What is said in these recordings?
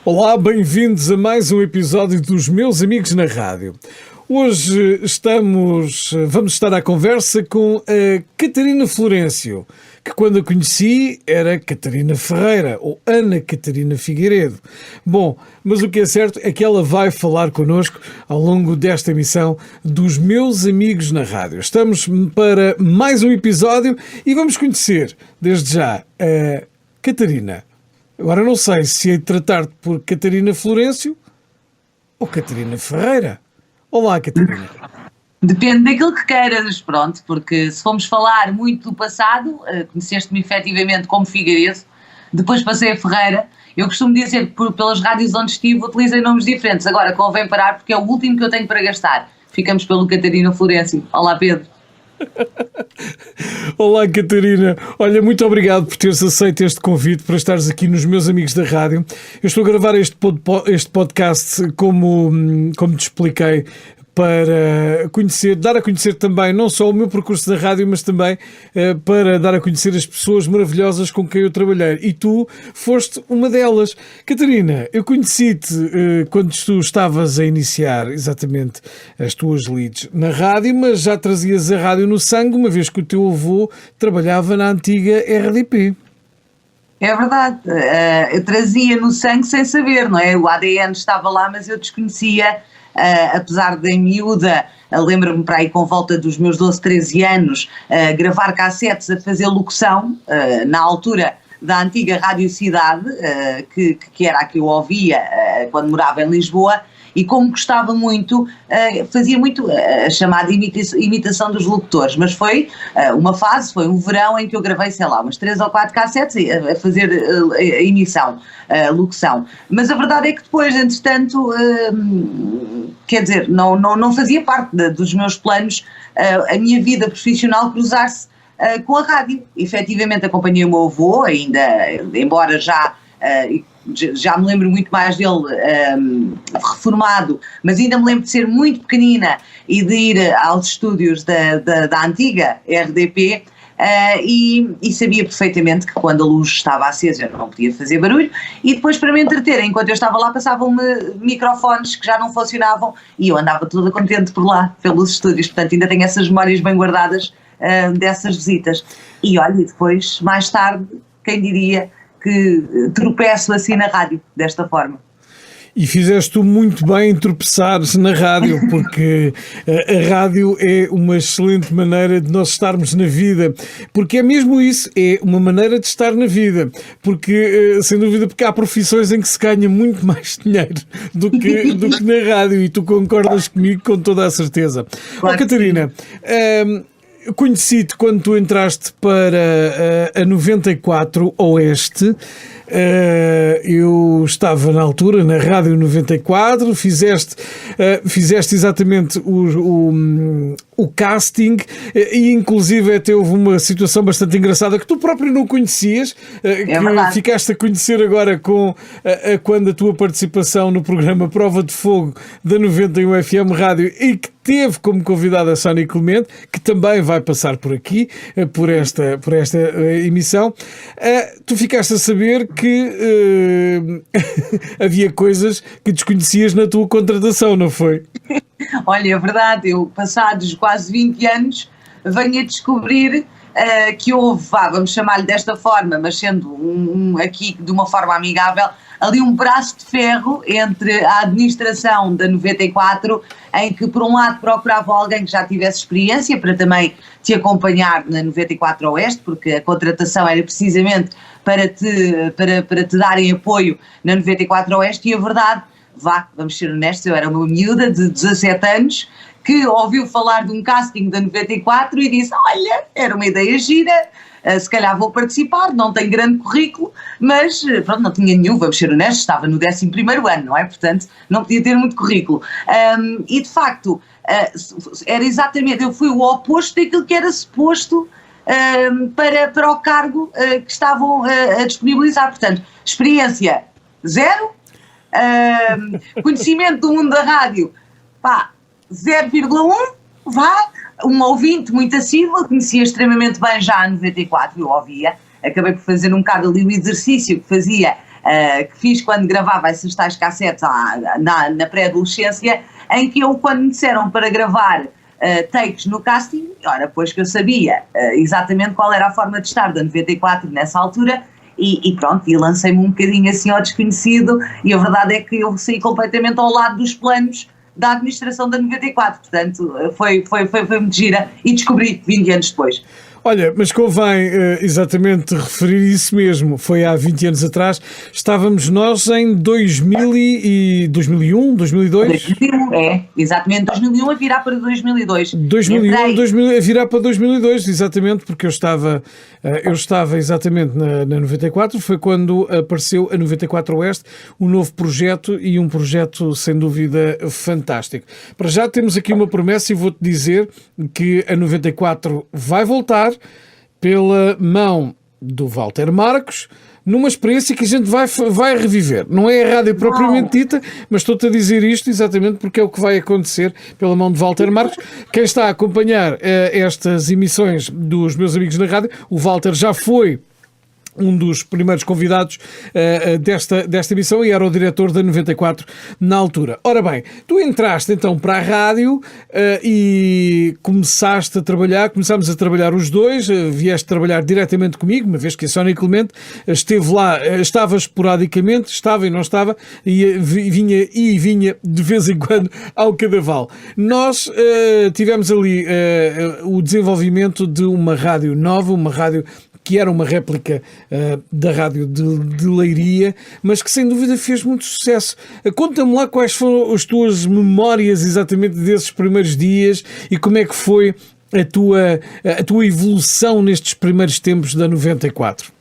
Olá, bem-vindos a mais um episódio dos Meus Amigos na Rádio. Hoje vamos estar à conversa com a Catarina Florencio, que quando a conheci era Catarina Ferreira ou Ana Catarina Figueiredo. Bom, mas o que é certo é que ela vai falar connosco ao longo desta emissão dos Meus Amigos na Rádio. Estamos para mais um episódio e vamos conhecer, desde já, a Catarina. Agora não sei se hei de tratar-te por Catarina Florencio ou Catarina Ferreira. Olá, Catarina. Depende daquilo que queiras, pronto, porque se formos falar muito do passado, conheceste-me efetivamente como Figueiredo, depois passei a Ferreira. Eu costumo dizer que pelas rádios onde estive utilizei nomes diferentes, agora convém parar porque é o último que eu tenho para gastar. Ficamos pelo Catarina Florencio. Olá, Pedro. Olá, Catarina. Olha, muito obrigado por teres aceito este convite para estares aqui nos Meus Amigos da Rádio. Eu estou a gravar este podcast, como te expliquei, para dar a conhecer também não só o meu percurso da rádio, mas também para dar a conhecer as pessoas maravilhosas com quem eu trabalhei. E tu foste uma delas. Catarina, eu conheci-te quando tu estavas a iniciar exatamente as tuas leads na rádio, mas já trazias a rádio no sangue, uma vez que o teu avô trabalhava na antiga RDP. É verdade, eu trazia no sangue sem saber, não é? O ADN estava lá, mas eu desconhecia. Apesar de em miúda, lembro-me para aí com volta dos meus 12, 13 anos, gravar cassetes a fazer locução, na altura da antiga Rádio Cidade, que era a que eu ouvia quando morava em Lisboa, e como gostava muito, fazia muito a chamada imitação dos locutores, mas foi uma fase, foi um verão em que eu gravei, sei lá, umas 3 ou 4 cassetes a fazer a emissão, a locução. Mas a verdade é que depois, entretanto, quer dizer, não fazia parte dos meus planos a minha vida profissional cruzar-se com a rádio. Efetivamente acompanhei o meu avô, ainda, embora já me lembro muito mais dele reformado, mas ainda me lembro de ser muito pequenina e de ir aos estúdios da antiga RDP, e sabia perfeitamente que quando a luz estava acesa eu não podia fazer barulho, e depois, para me entreter, enquanto eu estava lá, passavam-me microfones que já não funcionavam e eu andava toda contente por lá, pelos estúdios. Portanto, ainda tenho essas memórias bem guardadas dessas visitas. E olha, depois, mais tarde, quem diria que tropeço assim na rádio, desta forma. E fizeste muito bem em tropeçares na rádio, porque a rádio é uma excelente maneira de nós estarmos na vida, porque é mesmo isso, é uma maneira de estar na vida, porque, sem dúvida, porque há profissões em que se ganha muito mais dinheiro do que na rádio, e tu concordas comigo com toda a certeza. Claro. Catarina, conheci-te quando tu entraste para a 94 Oeste. Eu estava na altura na Rádio 94, fizeste exatamente o casting, e inclusive até houve uma situação bastante engraçada que tu próprio não conhecias, que ficaste a conhecer agora quando a tua participação no programa Prova de Fogo da 91 FM Rádio, e que teve como convidada a Sónia Clemente, que também vai passar por aqui, por esta emissão. Tu ficaste a saber que havia coisas que desconhecias na tua contratação, não foi? Olha, é verdade, eu, passados quase 20 anos, venho a descobrir que houve, vamos chamar-lhe desta forma, mas sendo aqui de uma forma amigável, ali um braço de ferro entre a administração da 94, em que por um lado procurava alguém que já tivesse experiência para também te acompanhar na 94 Oeste, porque a contratação era precisamente para te darem apoio na 94 Oeste, e a verdade, vamos ser honestos, eu era uma miúda de 17 anos que ouviu falar de um casting da 94 e disse: olha, era uma ideia gira, se calhar vou participar, não tenho grande currículo, mas pronto, não tinha nenhum, vamos ser honestos, estava no 11º ano, não é? Portanto, não podia ter muito currículo. E de facto, era exatamente, eu fui o oposto daquilo que era suposto para o cargo que estavam a disponibilizar. Portanto, experiência zero, conhecimento do mundo da rádio, 0,1, um ouvinte muito assíduo, conhecia extremamente bem já a 94, eu ouvia, acabei por fazer um bocado ali o exercício que fazia que fiz quando gravava essas tais cassetes na pré-adolescência, em que eu, quando me disseram para gravar takes no casting, ora, pois que eu sabia exatamente qual era a forma de estar da 94 nessa altura, e pronto, e lancei-me um bocadinho assim ao desconhecido, e a verdade é que eu saí completamente ao lado dos planos da administração da 94, portanto foi muito gira, e descobri 20 anos depois. Olha, mas convém exatamente referir isso mesmo. Foi há 20 anos atrás. Estávamos nós em 2001, 2002? 2001, exatamente, 2001 a virar para 2002. 2001 a virar para 2002, exatamente, porque eu estava exatamente na 94, foi quando apareceu a 94 Oeste, um novo projeto e um projeto sem dúvida fantástico. Para já temos aqui uma promessa e vou-te dizer que a 94 vai voltar pela mão do Walter Marcos, numa experiência que a gente vai reviver. Não é a rádio propriamente dita, mas estou-te a dizer isto exatamente porque é o que vai acontecer pela mão de Walter Marcos. Quem está a acompanhar estas emissões dos meus amigos na rádio, o Walter já foi um dos primeiros convidados desta emissão e era o diretor da 94 na altura. Ora bem, tu entraste então para a rádio e começámos a trabalhar os dois, vieste trabalhar diretamente comigo, uma vez que a Sónia Clemente esteve lá, estava esporadicamente, estava e não estava, e vinha de vez em quando ao Cadaval. Nós tivemos ali o desenvolvimento de uma rádio nova, uma rádio que era uma réplica da rádio de Leiria, mas que sem dúvida fez muito sucesso. Conta-me lá quais foram as tuas memórias exatamente desses primeiros dias e como é que foi a tua evolução nestes primeiros tempos da 94.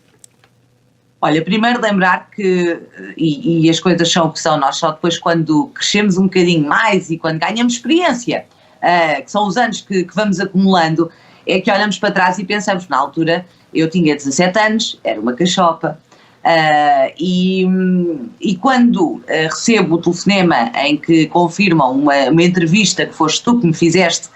Olha, primeiro lembrar que, e as coisas são o que são, nós só depois quando crescemos um bocadinho mais e quando ganhamos experiência, que são os anos que vamos acumulando, é que olhamos para trás e pensamos, na altura eu tinha 17 anos, era uma cachopa, e quando recebo o telefonema em que confirmam uma entrevista que foste tu que me fizeste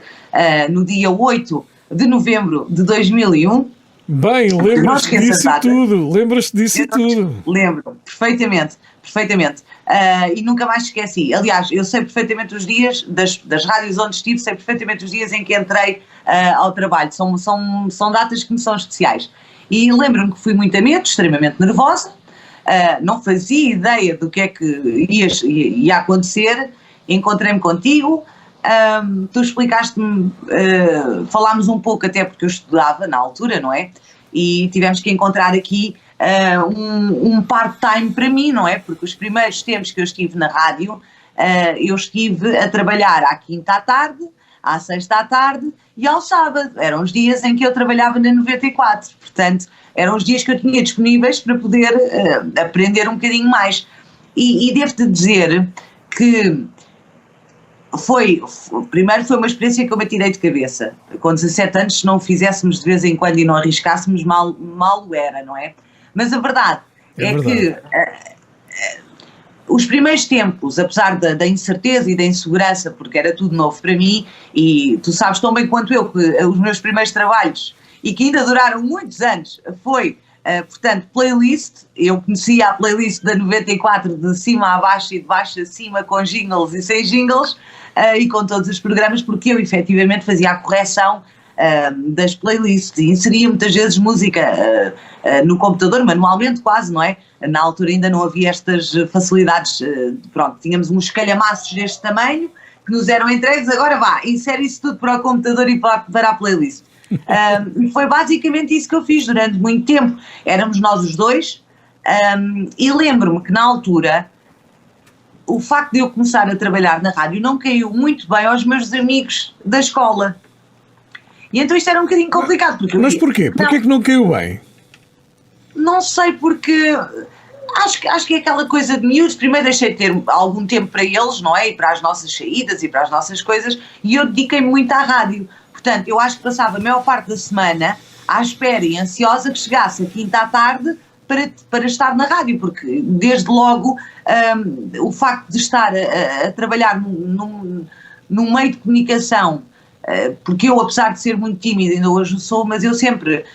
no dia 8 de novembro de 2001... Bem, lembras-te disso tudo, lembras-te disso tudo. Lembro, perfeitamente. E nunca mais esqueci. Aliás, eu sei perfeitamente os dias das rádios onde estive, sei perfeitamente os dias em que entrei ao trabalho. São datas que me são especiais. E lembro-me que fui muito a medo, extremamente nervosa, não fazia ideia do que é que ia acontecer. Encontrei-me contigo, tu explicaste-me, falámos um pouco até porque eu estudava na altura, não é? E tivemos que encontrar aqui um part-time para mim, não é? Porque os primeiros tempos que eu estive na rádio, eu estive a trabalhar à quinta à tarde, à sexta à tarde e ao sábado. Eram os dias em que eu trabalhava na 94, portanto, eram os dias que eu tinha disponíveis para poder aprender um bocadinho mais. E devo-te dizer que primeiro foi uma experiência que eu me tirei de cabeça. Com 17 anos, se não o fizéssemos de vez em quando e não arriscássemos, mal era, não é? Mas a verdade é que os primeiros tempos, apesar da incerteza e da insegurança, porque era tudo novo para mim, e tu sabes tão bem quanto eu que os meus primeiros trabalhos, e que ainda duraram muitos anos, foi, portanto, playlist. Eu conhecia a playlist da 94 de cima a baixo e de baixo a cima, com jingles e sem jingles, e com todos os programas, porque eu efetivamente fazia a correção das playlists e inseria muitas vezes música no computador, manualmente quase, não é? Na altura ainda não havia estas facilidades, pronto, tínhamos uns calhamaços deste tamanho que nos eram entregues, agora vá, insere isso tudo para o computador e para a playlist. Foi basicamente isso que eu fiz durante muito tempo, éramos nós os dois, e lembro-me que na altura o facto de eu começar a trabalhar na rádio não caiu muito bem aos meus amigos da escola. E então isto era um bocadinho complicado. Mas porquê? Porquê que não caiu bem? Não sei, porque acho que é aquela coisa de miúdos. Primeiro deixei de ter algum tempo para eles, não é? E para as nossas saídas e para as nossas coisas, e eu dediquei-me muito à rádio. Portanto, eu acho que passava a maior parte da semana à espera e ansiosa que chegasse a quinta à tarde para estar na rádio, porque desde logo o facto de estar a trabalhar num meio de comunicação porque eu, apesar de ser muito tímida, ainda hoje sou, mas eu sempre,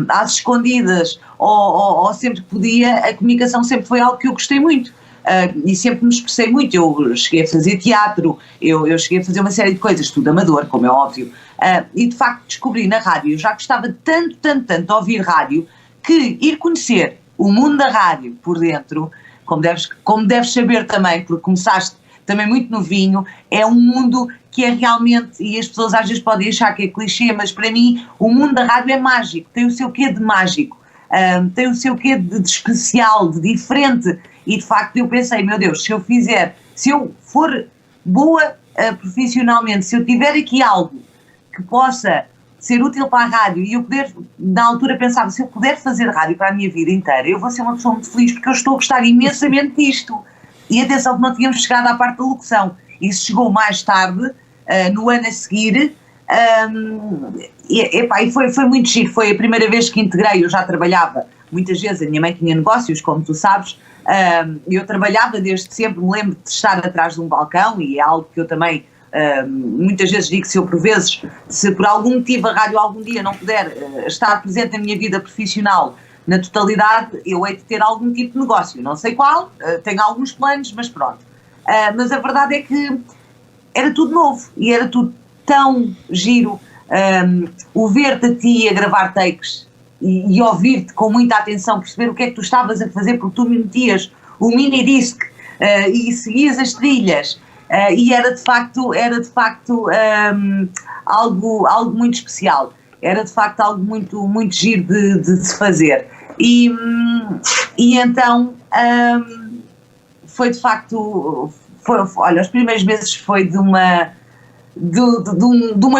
às escondidas, ou sempre que podia, a comunicação sempre foi algo que eu gostei muito. E sempre me expressei muito. Eu cheguei a fazer teatro, eu cheguei a fazer uma série de coisas, tudo amador, como é óbvio, e de facto descobri na rádio, eu já gostava tanto de ouvir rádio, que ir conhecer o mundo da rádio por dentro, como deves saber também, porque começaste também muito novinho, é um mundo que é realmente, e as pessoas às vezes podem achar que é clichê, mas para mim o mundo da rádio é mágico, tem o seu quê de mágico, tem o seu quê de especial, de diferente, e de facto eu pensei, meu Deus, se eu for boa profissionalmente, se eu tiver aqui algo que possa ser útil para a rádio, e eu poder, na altura pensava, se eu puder fazer rádio para a minha vida inteira, eu vou ser uma pessoa muito feliz, porque eu estou a gostar imensamente disto. E atenção que não tínhamos chegado à parte da locução, isso chegou mais tarde, no ano a seguir, e foi muito giro, foi a primeira vez que integrei, eu já trabalhava, muitas vezes a minha mãe tinha negócios, como tu sabes, eu trabalhava desde sempre, me lembro de estar atrás de um balcão, e é algo que eu também muitas vezes digo, se por algum motivo a rádio algum dia não puder estar presente na minha vida profissional na totalidade, eu hei de ter algum tipo de negócio, não sei qual, tenho alguns planos, mas pronto. Mas a verdade é que era tudo novo e era tudo tão giro, o ver-te a ti a gravar takes e ouvir-te com muita atenção, perceber o que é que tu estavas a fazer, porque tu me metias o mini disc e seguias as trilhas, e era de facto algo muito especial, era de facto algo muito giro de se fazer, e então foi de facto, olha, os primeiros meses foi de uma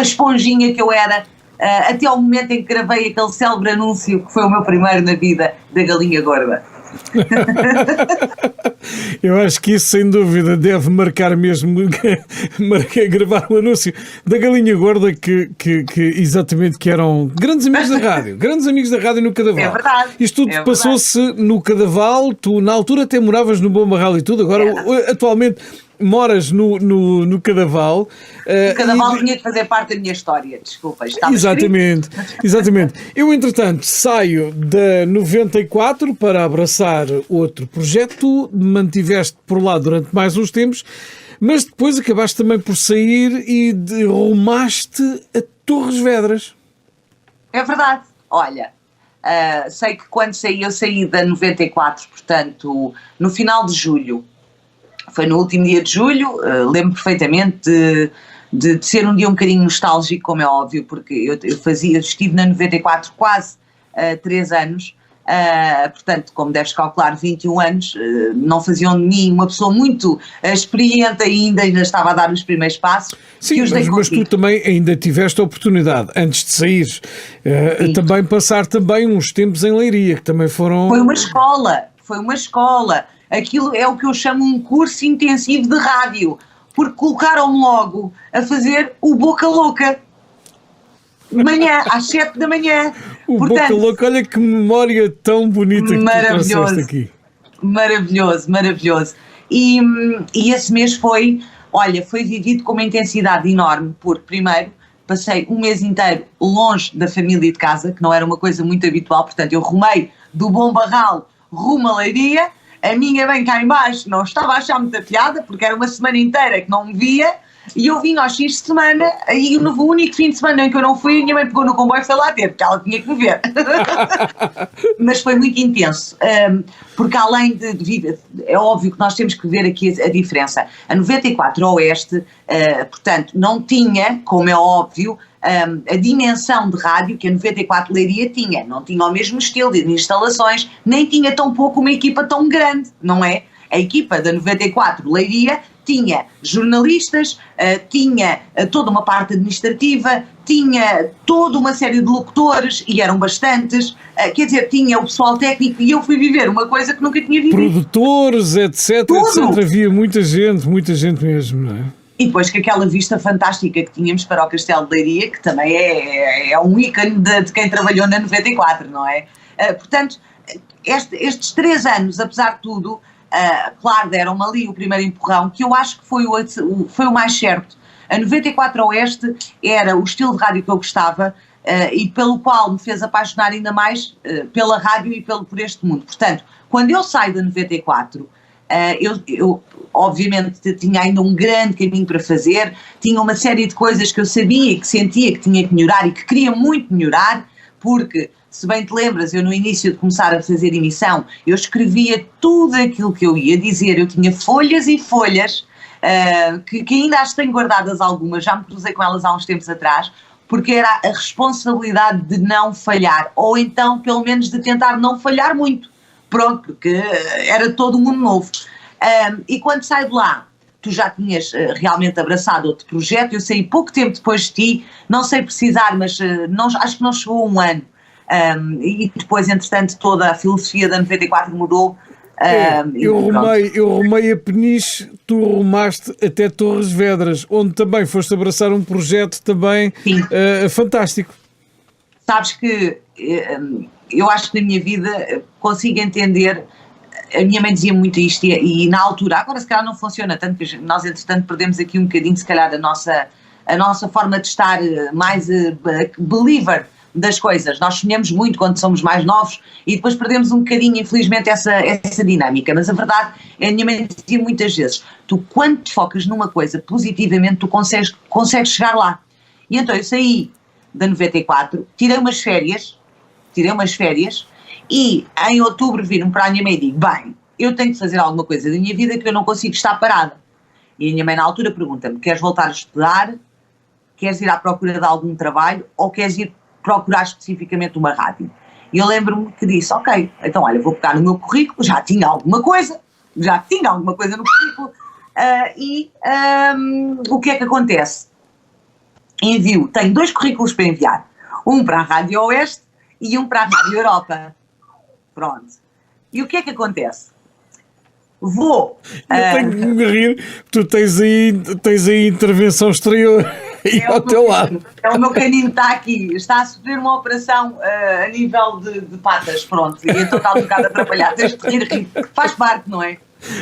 esponjinha que eu era, até ao momento em que gravei aquele célebre anúncio que foi o meu primeiro na vida, da galinha gorda. Eu acho que isso sem dúvida deve marcar mesmo, gravar o anúncio da galinha gorda que exatamente, que eram grandes amigos da rádio no Cadaval. É verdade. Isto tudo passou-se no Cadaval, tu na altura até moravas no Bom Barral e tudo, agora atualmente moras no Cadaval. O Cadaval tinha de fazer parte da minha história, desculpa. Exatamente. Eu, entretanto, saio da 94 para abraçar outro projeto, mantiveste por lá durante mais uns tempos, mas depois acabaste também por sair e rumaste a Torres Vedras. É verdade. Olha, sei que quando eu saí da 94, portanto, no final de julho. Foi no último dia de julho, lembro perfeitamente de ser um dia um bocadinho nostálgico, como é óbvio, porque eu estive na 94 quase 3 anos, portanto, como deves calcular, 21 anos, não faziam de mim uma pessoa muito experiente ainda estava a dar os primeiros passos. Sim, mas tu também ainda tiveste a oportunidade, antes de sair, também passar também uns tempos em Leiria, que também foram... Foi uma escola. Aquilo é o que eu chamo um curso intensivo de rádio, porque colocaram-me logo a fazer o Boca Louca, de manhã, às 7 da manhã. Portanto, Boca Louca, olha que memória tão bonita que tu trouxeste aqui. Maravilhoso. E esse mês foi vivido com uma intensidade enorme, porque primeiro passei um mês inteiro longe da família e de casa, que não era uma coisa muito habitual, portanto eu rumei do Bom Barral rumo a Leiria. A minha mãe cá em baixo não estava a achar muita piada, porque era uma semana inteira que não me via, e eu vim aos fins de semana, e no único fim de semana em que eu não fui, a minha mãe pegou no comboio e foi lá ter, porque ela tinha que me ver. Mas foi muito intenso, porque além de é óbvio que nós temos que ver aqui a diferença. A 94 Oeste, portanto, não tinha, como é óbvio, a dimensão de rádio que a 94 Leiria tinha, não tinha o mesmo estilo de instalações, nem tinha tão pouco uma equipa tão grande, não é? A equipa da 94 Leiria tinha jornalistas, tinha toda uma parte administrativa, tinha toda uma série de locutores, e eram bastantes, quer dizer, tinha o pessoal técnico, e eu fui viver uma coisa que nunca tinha vivido. Produtores, etc, havia muita gente mesmo, não é? E depois com aquela vista fantástica que tínhamos para o Castelo de Leiria, que também é um ícone de quem trabalhou na 94, não é? Portanto, estes 3 anos, apesar de tudo, claro, deram-me ali o primeiro empurrão, que eu acho que foi o mais certo, A 94 Oeste era o estilo de rádio que eu gostava e pelo qual me fez apaixonar ainda mais pela rádio e por este mundo. Portanto, quando eu saio da 94, eu obviamente tinha ainda um grande caminho para fazer, tinha uma série de coisas que eu sabia e que sentia que tinha que melhorar e que queria muito melhorar, porque, se bem te lembras, eu no início de começar a fazer emissão, eu escrevia tudo aquilo que eu ia dizer, eu tinha folhas e folhas, que ainda as tenho guardadas algumas, já me cruzei com elas há uns tempos atrás, porque era a responsabilidade de não falhar, ou então pelo menos de tentar não falhar muito, pronto, porque era todo um mundo novo. E quando saio de lá, tu já tinhas realmente abraçado outro projeto, eu saí pouco tempo depois de ti, não sei precisar, mas acho que não chegou a um ano, e depois entretanto toda a filosofia da 94 mudou. Eu rumei a Peniche, tu rumaste até Torres Vedras, onde também foste abraçar um projeto também fantástico. Sabes que eu acho que na minha vida consigo entender, a minha mãe dizia muito isto e na altura, agora se calhar não funciona tanto, porque nós entretanto perdemos aqui um bocadinho se calhar a nossa forma de estar mais believer das coisas. Nós sonhamos muito quando somos mais novos e depois perdemos um bocadinho, infelizmente, essa dinâmica. Mas a verdade é, a minha mãe dizia muitas vezes, tu quando te focas numa coisa positivamente, tu consegues chegar lá. E então eu saí da 94, tirei umas férias e em outubro viro-me para a minha mãe e digo, bem, eu tenho que fazer alguma coisa da minha vida que eu não consigo estar parada. E a minha mãe na altura pergunta-me, queres voltar a estudar? Queres ir à procura de algum trabalho? Ou queres ir procurar especificamente uma rádio? E eu lembro-me que disse, ok, então olha, vou pegar no meu currículo, já tinha alguma coisa no currículo, o que é que acontece? Tenho 2 currículos para enviar, um para a Rádio Oeste e um para a Rádio Europa. Pronto. E o que é que acontece? Eu tenho que me rir, tu tens aí intervenção exterior e ao teu lado. É o meu canino está aqui, está a sofrer uma operação a nível de patas, pronto, e então está um bocado atrapalhado, tens de rir, faz parte, não é?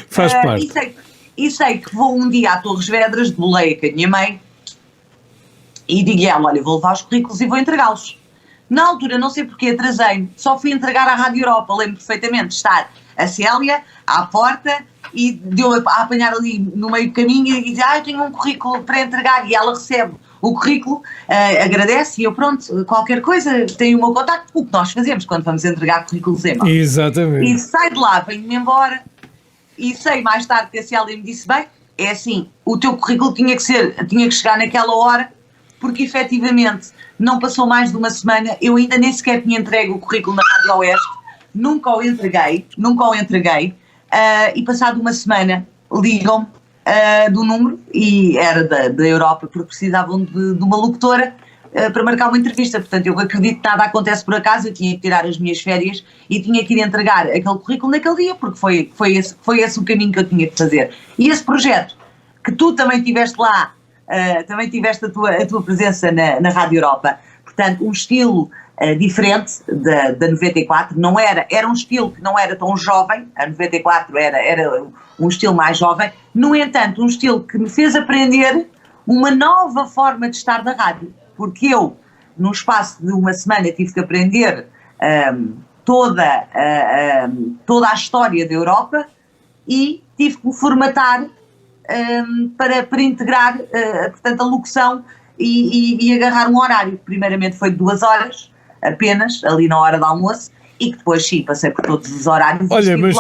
Faz parte. E sei que vou um dia a Torres Vedras, de boleia com a minha mãe, e digo-lhe, olha, vou levar os currículos e vou entregá-los. Na altura, não sei porque, atrasei-me, só fui entregar à Rádio Europa, lembro perfeitamente de estar a Célia à porta e deu a apanhar ali no meio do caminho e dizer, eu tenho um currículo para entregar, e ela recebe o currículo, agradece e eu pronto, qualquer coisa, tenho o meu contacto, o que nós fazemos quando vamos entregar currículos em mão. Exatamente. E sai de lá, venho-me embora e sei mais tarde que a Célia me disse, bem, é assim, o teu currículo tinha que chegar naquela hora, porque efetivamente não passou mais de uma semana, eu ainda nem sequer tinha entregue o currículo na Rádio Oeste, nunca o entreguei, e passado uma semana ligam-me do número, e era da Europa, porque precisavam de uma locutora para marcar uma entrevista. Portanto, eu acredito que nada acontece por acaso, eu tinha que tirar as minhas férias e tinha que ir entregar aquele currículo naquele dia, porque foi esse o caminho que eu tinha que fazer. E esse projeto, que tu também tiveste lá, também tiveste a tua presença na Rádio Europa, portanto, um estilo diferente da 94, era um estilo que não era tão jovem, a 94 era um estilo mais jovem, no entanto, um estilo que me fez aprender uma nova forma de estar na rádio, porque eu, num espaço de uma semana, tive que aprender toda a história da Europa e tive que me formatar para integrar, portanto, a locução e agarrar um horário. Primeiramente foi de 2 horas, apenas, ali na hora do almoço, e que depois sim, passei por todos os horários. Olha, mas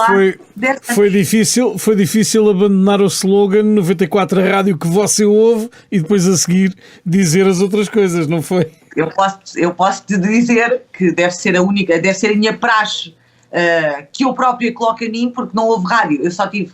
foi difícil abandonar o slogan 94 a rádio que você ouve e depois a seguir dizer as outras coisas, não foi? Eu posso te dizer que deve ser a minha praxe, que eu própria coloco a mim, porque não houve rádio. Eu só tive,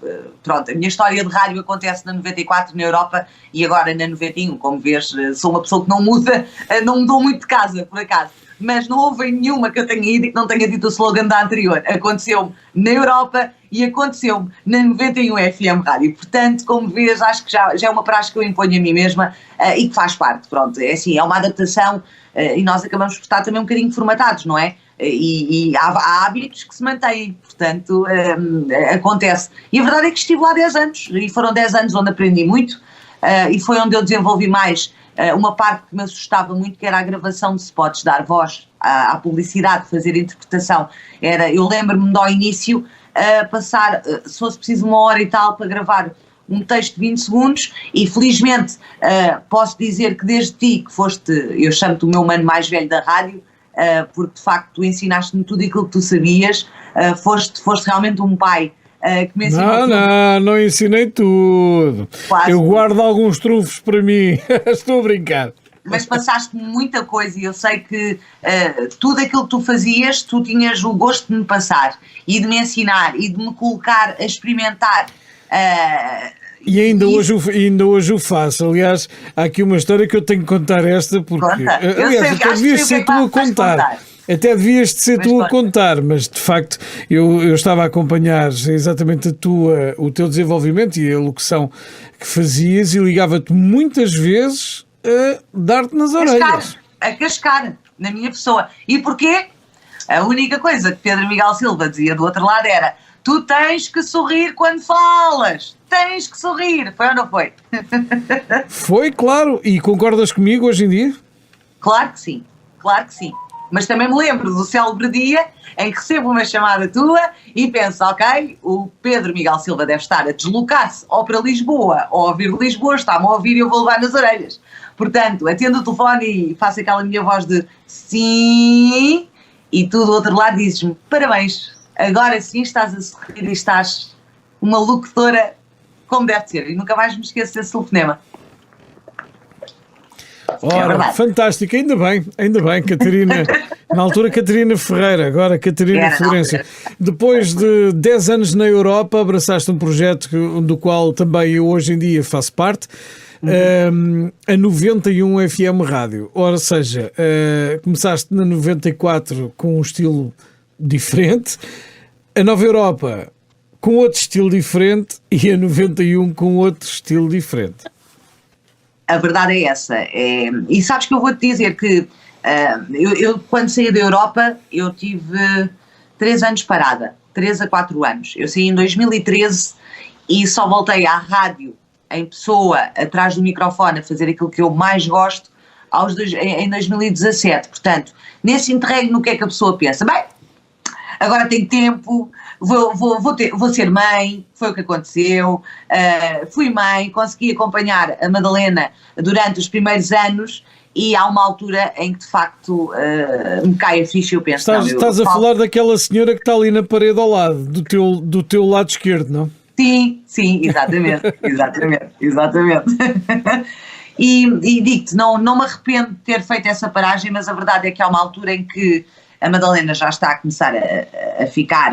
a minha história de rádio acontece na 94 na Europa e agora na 91, como vês, sou uma pessoa que não mudou muito de casa, por acaso. Mas não houve nenhuma que eu tenha ido e que não tenha dito o slogan da anterior. Aconteceu-me na Europa e aconteceu-me na 91 FM Rádio. Portanto, como vês, acho que já é uma praxe que eu imponho a mim mesma e que faz parte. Pronto, é assim, é uma adaptação e nós acabamos por estar também um bocadinho formatados, não é? E há hábitos que se mantêm, portanto, acontece. E a verdade é que estive lá 10 anos e foram 10 anos onde aprendi muito. e foi onde eu desenvolvi mais uma parte que me assustava muito, que era a gravação de spots, dar voz à publicidade, fazer a interpretação. Eu lembro-me ao início passar, se fosse preciso 1 hora e tal para gravar um texto de 20 segundos e felizmente posso dizer que desde ti, que foste, eu chamo-te o meu mano mais velho da rádio, porque de facto tu ensinaste-me tudo aquilo que tu sabias, foste realmente um pai que me ensinou tudo. Não ensinei tudo. Quase. Eu guardo alguns trunfos para mim. Estou a brincar. Mas passaste-me muita coisa e eu sei que tudo aquilo que tu fazias, tu tinhas o gosto de me passar e de me ensinar e de me colocar a experimentar. E ainda hoje o faço. Aliás, há aqui uma história que eu tenho que contar esta, porque aliás, até devias ser tu a contar. Até devias de ser tu a contar, mas de facto eu estava a acompanhar exatamente o teu desenvolvimento e a locução que fazias e ligava-te muitas vezes a dar-te nas orelhas. A cascar na minha pessoa. E porquê? A única coisa que Pedro Miguel Silva dizia do outro lado era: tu tens que sorrir quando falas, tens que sorrir. Foi ou não foi? Foi, claro. E concordas comigo hoje em dia? Claro que sim, claro que sim. Mas também me lembro do célebre dia em que recebo uma chamada tua e penso, ok, o Pedro Miguel Silva deve estar a deslocar-se ou para Lisboa ou a ouvir Lisboa, está-me a ouvir e eu vou levar nas orelhas. Portanto, atendo o telefone e faço aquela minha voz de sim, e tu do outro lado dizes-me, parabéns, agora sim estás a sorrir e estás uma locutora como deve ser. E nunca mais me esqueço desse telefonema. Ora, fantástico, ainda bem, Catarina, na altura Catarina Ferreira, agora Catarina Florencio. Depois de 10 anos na Europa, abraçaste um projeto do qual também eu hoje em dia faço parte, a 91 FM Rádio. Ora, seja, começaste na 94 com um estilo diferente, a Nova Europa com outro estilo diferente e a 91 com outro estilo diferente. A verdade é essa. E sabes que eu vou-te dizer que eu quando saí da Europa, eu tive 3 anos parada, 3 a 4 anos. Eu saí em 2013 e só voltei à rádio em pessoa, atrás do microfone, a fazer aquilo que eu mais gosto em 2017. Portanto, nesse interregno, o que é que a pessoa pensa? Bem, agora tenho tempo, vou ser mãe, foi o que aconteceu, fui mãe, consegui acompanhar a Madalena durante os primeiros anos e há uma altura em que de facto me cai a ficha e eu penso... Estás a falar daquela senhora que está ali na parede ao lado, do teu lado esquerdo, não? Sim, exatamente, exatamente. E digo-te, não me arrependo de ter feito essa paragem, mas a verdade é que há uma altura em que a Madalena já está a começar a ficar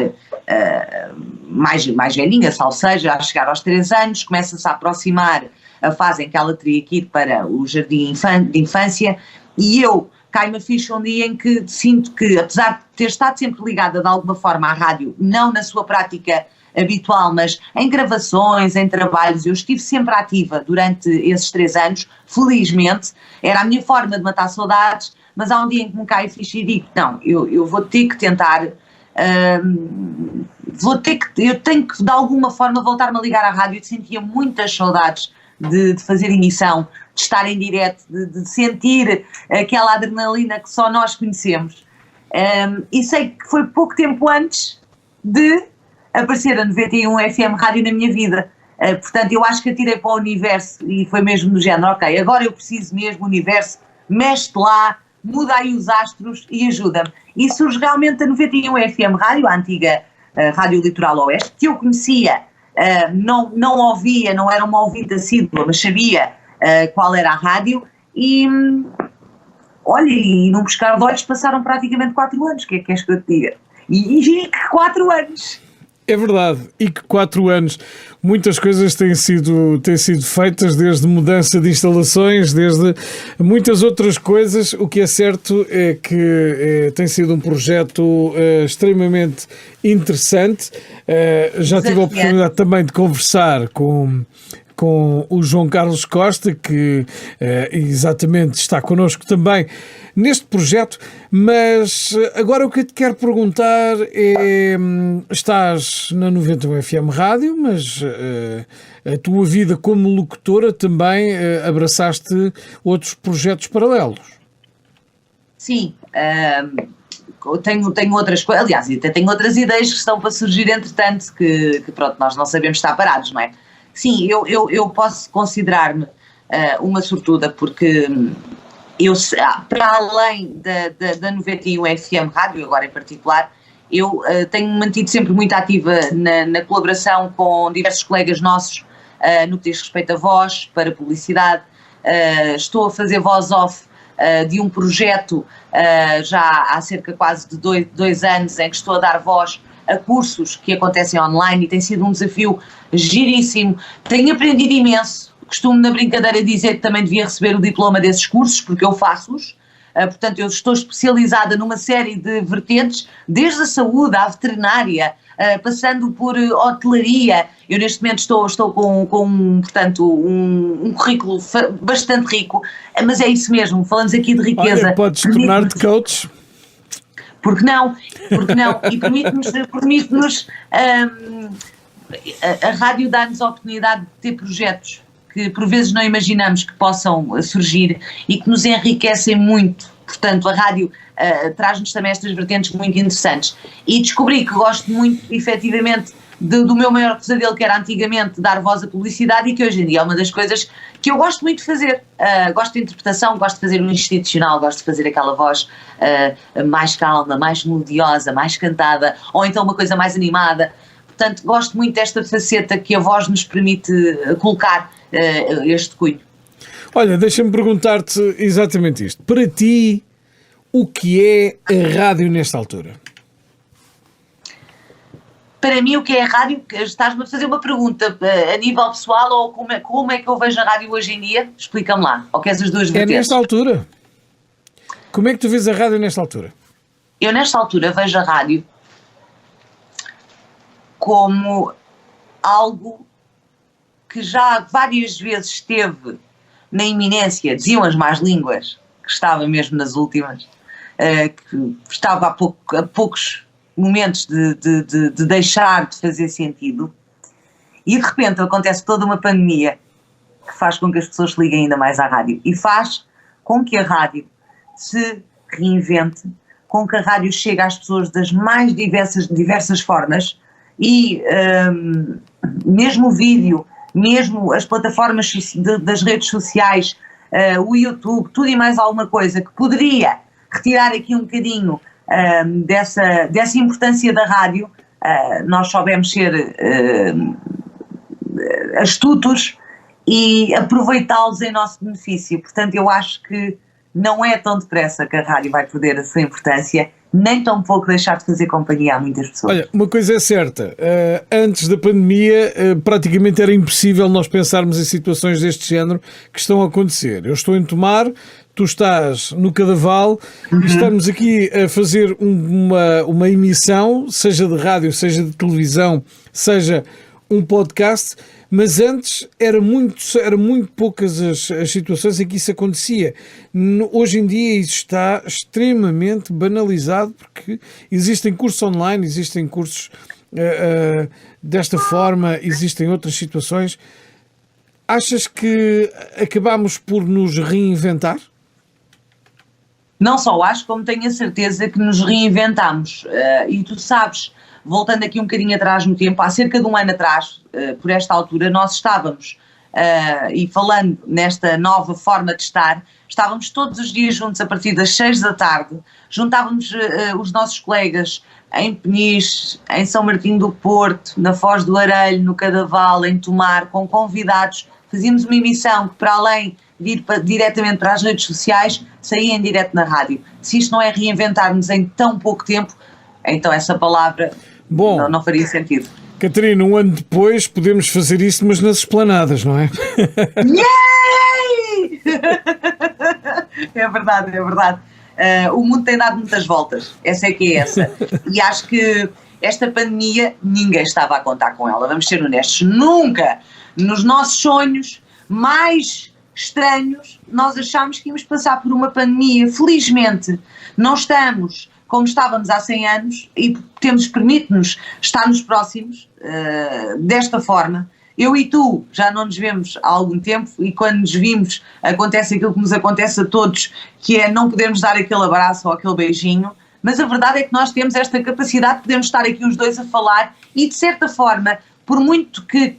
mais velhinha, ou seja, a chegar aos 3 anos, começa-se a aproximar a fase em que ela teria que ir para o jardim de infância e eu cai-me a ficha um dia em que sinto que, apesar de ter estado sempre ligada de alguma forma à rádio, não na sua prática habitual, mas em gravações, em trabalhos, eu estive sempre ativa durante esses 3 anos, felizmente, era a minha forma de matar saudades, mas há um dia em que me cai a ficha e digo, não, eu vou ter que tentar, eu tenho que de alguma forma voltar-me a ligar à rádio. Eu sentia muitas saudades de fazer emissão, de estar em direto, de sentir aquela adrenalina que só nós conhecemos. E sei que foi pouco tempo antes de aparecer a 91 FM Rádio na minha vida. Portanto, eu acho que atirei para o universo e foi mesmo do género, ok, agora eu preciso mesmo, universo, mexe-te lá, muda aí os astros e ajuda-me. E surge realmente a 91 FM Rádio, a antiga Rádio Litoral Oeste, que eu conhecia, não ouvia, não era uma ouvinte assídua, mas sabia qual era a rádio e, olha, e num pescar de olhos passaram praticamente 4 anos, o que é que queres que eu te diga? E que 4 anos! É verdade, e que 4 anos, muitas coisas têm sido feitas, desde mudança de instalações, desde muitas outras coisas. O que é certo é que tem sido um projeto extremamente interessante. Já tive a oportunidade também de conversar com com o João Carlos Costa, que exatamente está connosco também neste projeto, mas agora o que eu te quero perguntar é, estás na 91 FM Rádio, mas a tua vida como locutora também abraçaste outros projetos paralelos. Sim, tenho outras coisas, aliás, até tenho outras ideias que estão para surgir entretanto, que pronto, nós não sabemos estar parados, não é? Sim, eu posso considerar-me uma sortuda, porque eu, para além da 91 FM Rádio, agora em particular, eu tenho mantido sempre muito ativa na colaboração com diversos colegas nossos no que diz respeito a voz, para publicidade. Estou a fazer voz off de um projeto já há cerca quase de dois anos, em que estou a dar voz a cursos que acontecem online, e tem sido um desafio giríssimo. Tenho aprendido imenso. Costumo na brincadeira dizer que também devia receber o diploma desses cursos, porque eu faço-os. Portanto, eu estou especializada numa série de vertentes, desde a saúde à veterinária, passando por hotelaria. Eu neste momento estou com portanto, um currículo bastante rico, mas é isso mesmo, falamos aqui de riqueza. Olha, podes tornar-te coach. Porque não? E permite-nos a rádio dá-nos a oportunidade de ter projetos que por vezes não imaginamos que possam surgir e que nos enriquecem muito. Portanto, a rádio traz-nos também estas vertentes muito interessantes. E descobri que gosto muito, efetivamente, do meu maior pesadelo, que era antigamente dar voz à publicidade, e que hoje em dia é uma das coisas que eu gosto muito de fazer. Gosto de interpretação, gosto de fazer um institucional, gosto de fazer aquela voz mais calma, mais melodiosa, mais cantada, ou então uma coisa mais animada. Portanto, gosto muito desta faceta que a voz nos permite colocar este cunho. Olha, deixa-me perguntar-te exatamente isto. Para ti, o que é a rádio nesta altura? Para mim, o que é a rádio? Estás-me a fazer uma pergunta a nível pessoal, ou como é que eu vejo a rádio hoje em dia? Explica-me lá. Ou queres as duas vertentes? É nesta altura. Como é que tu vês a rádio nesta altura? Eu, nesta altura, vejo a rádio como algo que já várias vezes esteve na iminência, diziam as más línguas, que estava mesmo nas últimas, que estava a poucos momentos de deixar de fazer sentido, e de repente acontece toda uma pandemia que faz com que as pessoas se liguem ainda mais à rádio, e faz com que a rádio se reinvente, com que a rádio chegue às pessoas das mais diversas formas, e mesmo o vídeo, mesmo as plataformas das redes sociais, o YouTube, tudo e mais alguma coisa que poderia retirar aqui um bocadinho dessa importância da rádio, nós soubemos ser astutos e aproveitá-los em nosso benefício. Portanto, eu acho que não é tão depressa que a rádio vai perder a sua importância, nem tão pouco deixar de fazer companhia a muitas pessoas. Olha, uma coisa é certa, antes da pandemia praticamente era impossível nós pensarmos em situações deste género que estão a acontecer. Eu estou em Tomar, tu estás no Cadaval, e estamos aqui a fazer uma emissão, seja de rádio, seja de televisão, seja um podcast, mas antes era muito poucas as situações em que isso acontecia. Hoje em dia isso está extremamente banalizado, porque existem cursos online, existem cursos desta forma, existem outras situações. Achas que acabamos por nos reinventar? Não só acho, como tenho a certeza que nos reinventamos. E tu sabes, voltando aqui um bocadinho atrás no tempo, há cerca de um ano atrás, por esta altura, nós estávamos, e falando nesta nova forma de estar, estávamos todos os dias juntos a partir das 6 da tarde, juntávamos os nossos colegas em Peniche, em São Martinho do Porto, na Foz do Arelho, no Cadaval, em Tomar, com convidados, fazíamos uma emissão que, para além de ir diretamente para as redes sociais, saía em direto na rádio. Se isto não é reinventar-nos em tão pouco tempo, então essa palavra não faria sentido. Catarina, um ano depois podemos fazer isso, mas nas esplanadas, não é? Yay! É verdade. O mundo tem dado muitas voltas, essa é que é essa. E acho que esta pandemia ninguém estava a contar com ela, vamos ser honestos, nunca nos nossos sonhos mais estranhos, nós achámos que íamos passar por uma pandemia. Felizmente, não estamos como estávamos há 100 anos e permite-nos estar nos próximos desta forma. Eu e tu já não nos vemos há algum tempo e quando nos vimos acontece aquilo que nos acontece a todos, que é não podermos dar aquele abraço ou aquele beijinho, mas a verdade é que nós temos esta capacidade de podermos estar aqui os dois a falar e, de certa forma, por muito que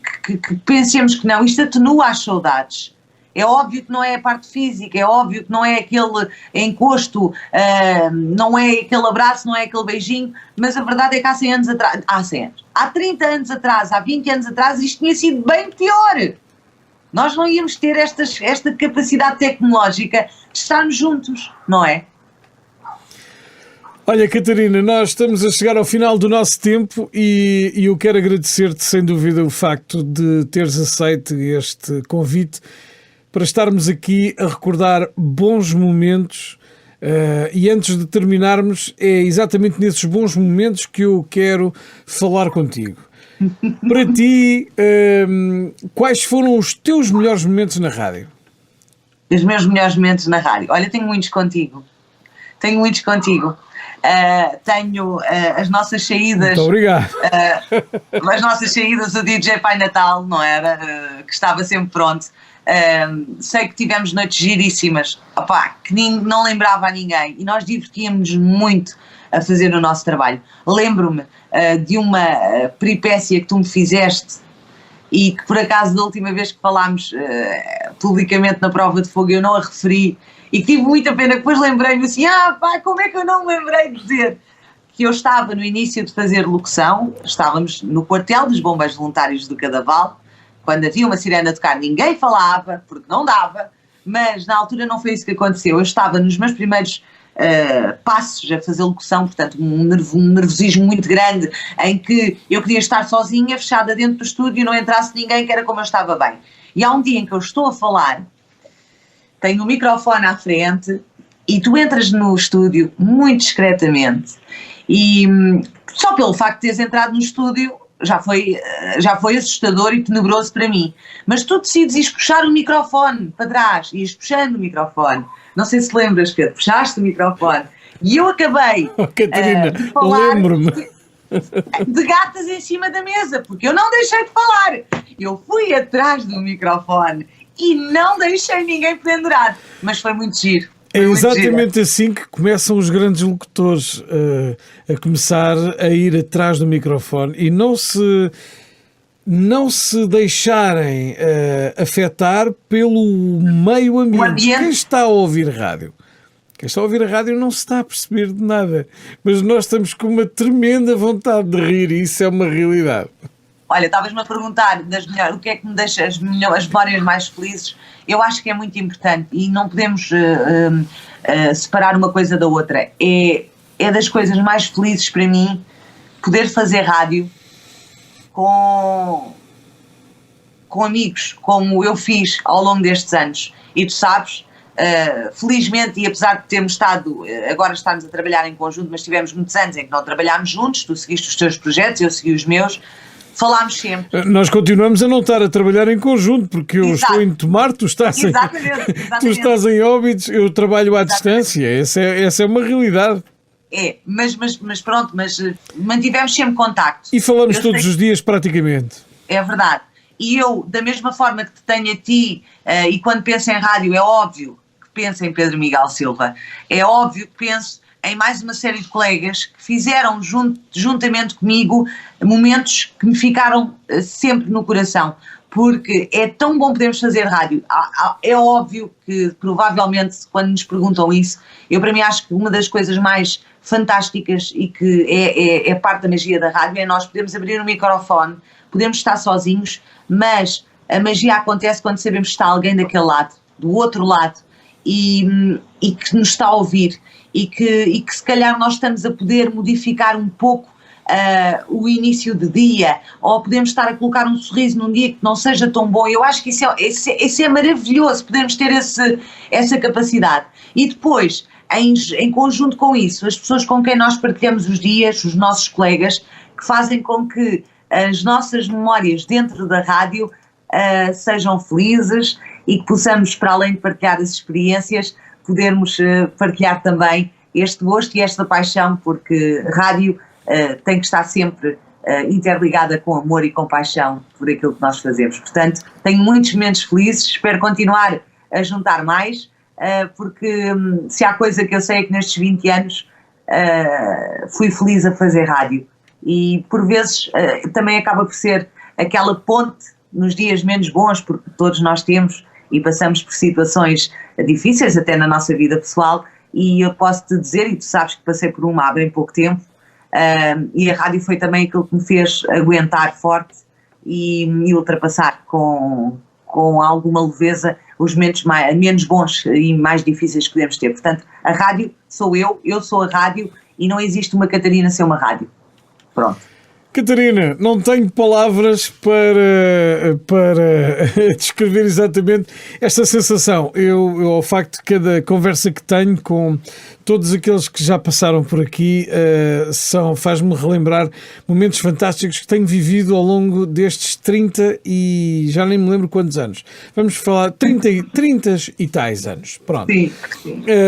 pensemos que não, isto atenua as saudades. É óbvio que não é a parte física, é óbvio que não é aquele encosto, não é aquele abraço, não é aquele beijinho, mas a verdade é que há 100 anos atrás, há 30 anos atrás, há 20 anos atrás, isto tinha sido bem pior. Nós não íamos ter esta capacidade tecnológica de estarmos juntos, não é? Olha, Catarina, nós estamos a chegar ao final do nosso tempo e eu quero agradecer-te, sem dúvida, o facto de teres aceito este convite para estarmos aqui a recordar bons momentos e antes de terminarmos, é exatamente nesses bons momentos que eu quero falar contigo. Para ti, quais foram os teus melhores momentos na rádio? Os meus melhores momentos na rádio? Olha, tenho muitos contigo. Tenho as nossas saídas. Muito obrigado. As nossas saídas do DJ Pai Natal, não era? Que estava sempre pronto. Sei que tivemos noites giríssimas, que não lembrava a ninguém e nós divertíamos muito a fazer o nosso trabalho. Lembro-me de uma peripécia que tu me fizeste e que por acaso da última vez que falámos publicamente na prova de fogo eu não a referi e que tive muita pena, depois lembrei-me assim, como é que eu não me lembrei de dizer que eu estava no início de fazer locução, estávamos no quartel dos bombeiros voluntários do Cadaval. Quando havia uma sirene a tocar, ninguém falava, porque não dava, mas na altura não foi isso que aconteceu. Eu estava nos meus primeiros passos a fazer locução, portanto um nervosismo muito grande, em que eu queria estar sozinha, fechada dentro do estúdio, não entrasse ninguém, que era como eu estava bem. E há um dia em que eu estou a falar, tenho o microfone à frente, e tu entras no estúdio muito discretamente, e só pelo facto de teres entrado no estúdio, já foi assustador e tenebroso para mim. Mas tu decides ir puxar o microfone para trás, ias puxando o microfone. Não sei se lembras, Pedro, puxaste o microfone. E eu acabei Catarina, de falar lembro-me. de gatas em cima da mesa, porque eu não deixei de falar. Eu fui atrás do microfone e não deixei ninguém pendurado. Mas foi muito giro. É exatamente assim que começam os grandes locutores a começar a ir atrás do microfone e não se deixarem afetar pelo meio ambiente. Quem está a ouvir rádio? Quem está a ouvir a rádio não se está a perceber de nada, mas nós estamos com uma tremenda vontade de rir e isso é uma realidade. Olha, estavas-me a perguntar o que é que me deixa as memórias mais felizes. Eu acho que é muito importante e não podemos separar uma coisa da outra. É das coisas mais felizes para mim poder fazer rádio com amigos, como eu fiz ao longo destes anos. E tu sabes, felizmente, e apesar de termos estado, agora estamos a trabalhar em conjunto, mas tivemos muitos anos em que não trabalhámos juntos, tu seguiste os teus projetos, eu segui os meus, falámos sempre. Nós continuamos a não estar a trabalhar em conjunto, porque eu estou em Tomar, tu estás tu estás em Óbidos, eu trabalho à distância, essa é uma realidade. Mas pronto, mantivemos sempre contacto. E falamos todos os dias praticamente. É verdade. E eu, da mesma forma que te tenho a ti, e quando penso em rádio, é óbvio que penso em Pedro Miguel Silva, é óbvio que penso em mais uma série de colegas que fizeram juntamente comigo momentos que me ficaram sempre no coração, porque é tão bom podermos fazer rádio. É óbvio que provavelmente quando nos perguntam isso, eu para mim acho que uma das coisas mais fantásticas e que é parte da magia da rádio é nós podermos abrir o microfone, podemos estar sozinhos, mas a magia acontece quando sabemos que está alguém daquele lado, do outro lado, e que nos está a ouvir e que se calhar nós estamos a poder modificar um pouco o início de dia, ou podemos estar a colocar um sorriso num dia que não seja tão bom. Eu acho que isso é maravilhoso, podermos ter essa capacidade. E depois, em conjunto com isso, as pessoas com quem nós partilhamos os dias, os nossos colegas, que fazem com que as nossas memórias dentro da rádio sejam felizes e que possamos, para além de partilhar as experiências, podermos partilhar também este gosto e esta paixão, porque rádio tem que estar sempre interligada com amor e compaixão por aquilo que nós fazemos. Portanto, tenho muitos momentos felizes, espero continuar a juntar mais, porque se há coisa que eu sei é que nestes 20 anos fui feliz a fazer rádio e por vezes também acaba por ser aquela ponte nos dias menos bons, porque todos nós temos e passamos por situações difíceis até na nossa vida pessoal, e eu posso te dizer, e tu sabes que passei por uma há bem pouco tempo, e a rádio foi também aquilo que me fez aguentar forte e ultrapassar com alguma leveza os momentos menos bons e mais difíceis que podemos ter. Portanto, a rádio sou eu sou a rádio e não existe uma Catarina sem uma rádio. Pronto. Catarina, não tenho palavras para descrever exatamente esta sensação. Eu, ao facto de cada conversa que tenho com todos aqueles que já passaram por aqui, faz-me relembrar momentos fantásticos que tenho vivido ao longo destes 30 e já nem me lembro quantos anos. Vamos falar 30 e tais anos. Pronto. Sim.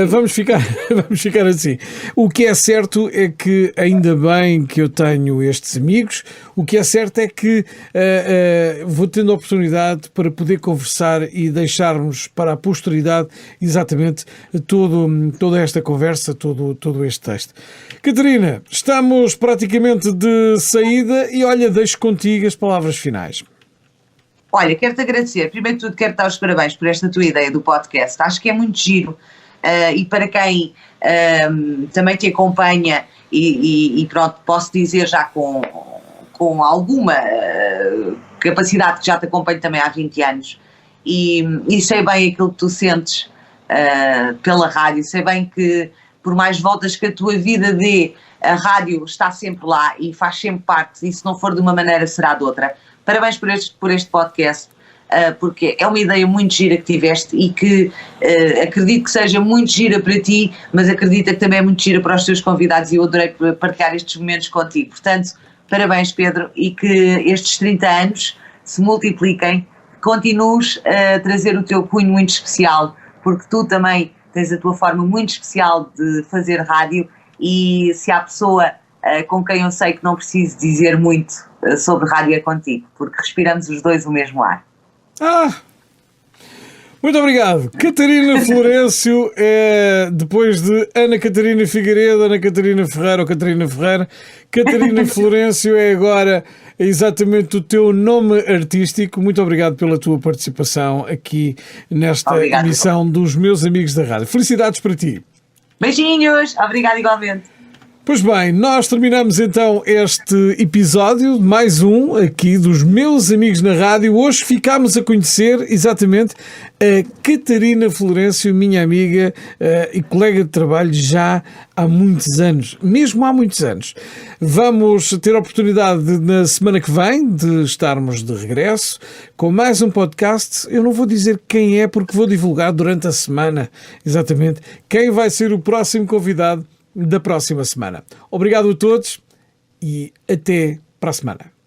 Vamos ficar assim. O que é certo é que ainda bem que eu tenho estes amigos. O que é certo é que vou tendo a oportunidade para poder conversar e deixarmos para a posteridade exatamente toda esta conversa, todo este texto. Catarina, estamos praticamente de saída e olha, deixo contigo as palavras finais. Olha, quero-te agradecer. Primeiro de tudo, quero dar os parabéns por esta tua ideia do podcast. Acho que é muito giro e para quem também te acompanha e pronto, posso dizer já com alguma capacidade que já te acompanho também há 20 anos e sei bem aquilo que tu sentes pela rádio, sei bem que por mais voltas que a tua vida dê, a rádio está sempre lá e faz sempre parte, e se não for de uma maneira será de outra. Parabéns por este podcast, porque é uma ideia muito gira que tiveste e que acredito que seja muito gira para ti, mas acredito que também é muito gira para os teus convidados e eu adorei partilhar estes momentos contigo. Portanto, parabéns, Pedro, e que estes 30 anos se multipliquem, continues a trazer o teu cunho muito especial, porque tu também tens a tua forma muito especial de fazer rádio e se há pessoa com quem eu sei que não preciso dizer muito sobre rádio é contigo, porque respiramos os dois o mesmo ar. Muito obrigado. Catarina Florencio é depois de Ana Catarina Figueiredo, Ana Catarina Ferreira ou Catarina Ferreira. Catarina Florencio é agora exatamente o teu nome artístico. Muito obrigado pela tua participação aqui nesta emissão dos Meus Amigos da Rádio. Felicidades para ti. Beijinhos. Obrigado igualmente. Pois bem, nós terminamos então este episódio, mais um aqui dos Meus Amigos na Rádio. Hoje ficámos a conhecer exatamente a Catarina Florencio, minha amiga e colega de trabalho já há muitos anos, mesmo há muitos anos. Vamos ter a oportunidade na semana que vem de estarmos de regresso com mais um podcast. Eu não vou dizer quem é porque vou divulgar durante a semana exatamente quem vai ser o próximo convidado da próxima semana. Obrigado a todos e até para a semana.